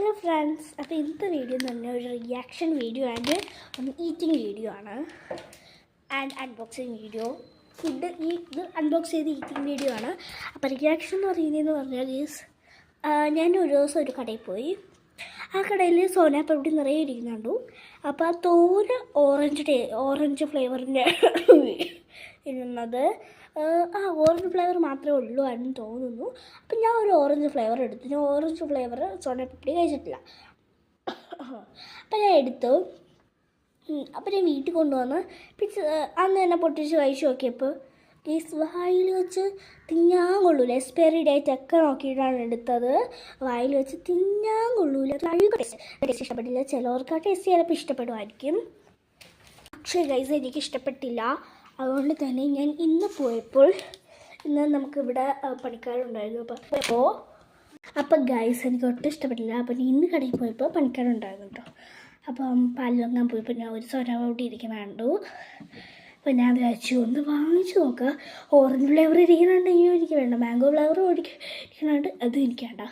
Hello friends, അപ്പോൾ ഇന്നത്തെ video എന്ന് പറഞ്ഞാൽ ഒരു reaction video and eating video ആണ്. And unboxing video. ഇത് അൺബോക്സ് ചെയ്ത് ഈറ്റിംഗ് വീഡിയോ ആണ്. അപ്പോൾ റിയാക്ഷൻ എന്ന് പറയുന്നതെന്ന് പറഞ്ഞാൽ ഞാൻ ഒരു ദിവസം ഒരു കടയിൽ പോയി. ആ കടയിൽ സോനാപ്പപ്പടി നിറയെ ഇരിക്കുന്നുണ്ടു. അപ്പോൾ ആ തോല് ഓറഞ്ച് ഫ്ലേവറിൻ്റെ ഇരുന്നത്. ഓറഞ്ച് ഫ്ലേവർ മാത്രമേ ഉള്ളൂ എന്ന് തോന്നുന്നു. അപ്പം ഞാൻ ഒരു ഓറഞ്ച് ഫ്ലേവർ എടുത്തു. ഞാൻ ഓറഞ്ച് ഫ്ലേവർ സോനാപ്പപ്പടി കഴിച്ചിട്ടില്ല. അപ്പം ഞാൻ എടുത്തു. അപ്പം ഞാൻ വീട്ടിൽ കൊണ്ടുവന്ന് അന്ന് തന്നെ പൊട്ടിച്ച് കഴിച്ച് നോക്കിയപ്പോൾ വായിൽ വെച്ച് തിന്നാൻ കൊള്ളൂല. എക്സ്പയറി ഡേറ്റ് ഒക്കെ നോക്കിയിട്ടാണ് എടുത്തത്. വായിൽ വെച്ച് തിന്നാൻ കൊള്ളൂല. ടേസ്റ്റ് ഇഷ്ടപ്പെട്ടില്ല. ചിലവർക്ക് ആ ടേസ്റ്റ് ചിലപ്പോൾ ഇഷ്ടപ്പെടുമായിരിക്കും. പക്ഷേ ഗൈസ് എനിക്ക് ഇഷ്ടപ്പെട്ടില്ല. അതുകൊണ്ട് തന്നെ ഞാൻ ഇന്ന് പോയപ്പോൾ നമുക്കിവിടെ പണിക്കാരുണ്ടായിരുന്നു. അപ്പോൾ ഗൈസ് എനിക്ക് ഒട്ടും ഇഷ്ടപ്പെട്ടില്ല. അപ്പം ഇന്ന് കടയിൽ പോയപ്പോൾ പണിക്കാരുണ്ടായിരുന്നു കേട്ടോ. അപ്പം പാൽ വാങ്ങാൻ പോയപ്പോൾ ഞാൻ ഒരു സോനാപ്പപ്പടി ഇരിക്കുന്ന കണ്ടു. അപ്പോൾ ഞാൻ വിചാരിച്ചു ഒന്ന് വാങ്ങിച്ചു നോക്കുക. ഓറഞ്ച് ഫ്ലേവർ ഇരിക്കുന്നുണ്ടെങ്കിൽ എനിക്ക് വേണ്ട. മാംഗോ ഫ്ലേവർ ഇരിക്കുന്നുണ്ട്, അതും എനിക്ക് വേണ്ട.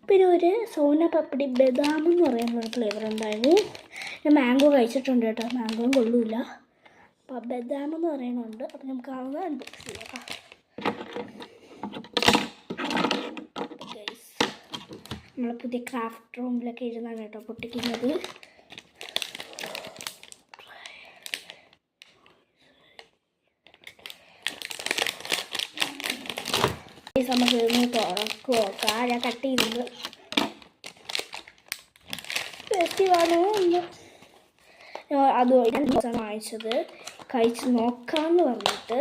പിന്നെ ഒരു സോനാപ്പപ്പടി ബദാം എന്ന് പറയുന്ന ഒരു ഫ്ലേവർ ഉണ്ടായിരുന്നു. ഞാൻ മാംഗോ കഴിച്ചിട്ടുണ്ട് കേട്ടോ. മാംഗോയും കൊള്ളൂല. അപ്പോൾ ബദാം എന്ന് പറയുന്നുണ്ട്. അപ്പോൾ നമുക്ക് അതൊന്ന് അൺബോക്സ് ചെയ്യാം. നമ്മൾ പുതിയ ക്രാഫ്റ്റ് റൂമിലൊക്കെ ഇരുന്നാണ് കേട്ടോ പൊട്ടിക്കുന്നത്. നമുക്ക് ഇന്ന് തുറക്കുക. ഞാൻ കട്ട് ചെയ്യുന്നത് ഫെസ്റ്റിവാണോ ഒന്ന് അതും വാങ്ങിച്ചത് കഴിച്ച് നോക്കാമെന്ന് പറഞ്ഞിട്ട്.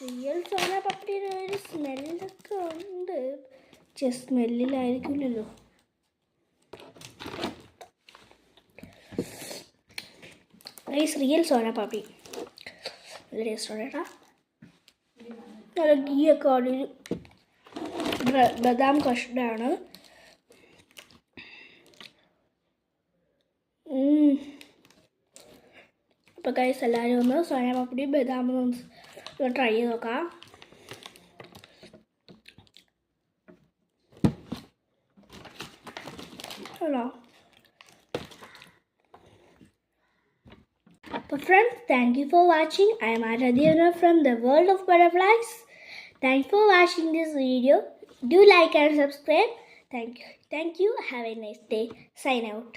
റിയൽ സോനാപ്പപ്പടിയുടെ ഒരു സ്മെല്ലൊക്കെ ഉണ്ട്. സ്മെല്ലിലായിരിക്കില്ലല്ലോ. റിയൽ സോനാപ്പപ്പടി നല്ല ടേസ്റ്റ് കേട്ടാ. നല്ല ഗീയൊക്കെ ഒരു ബദാം കഷ്ണമാണ്. അപ്പോൾ ഗൈസ് എല്ലാവരും ഒന്ന് സോനാപ്പപ്പടി ബദാം ഒന്ന് ട്രൈ ചെയ്ത് നോക്കാം. Hello. But friends, thank you for watching. I am Aradhyana from the world of butterflies. Thanks for watching this video. Do like and subscribe. Thank you. Have a nice day. Sign out.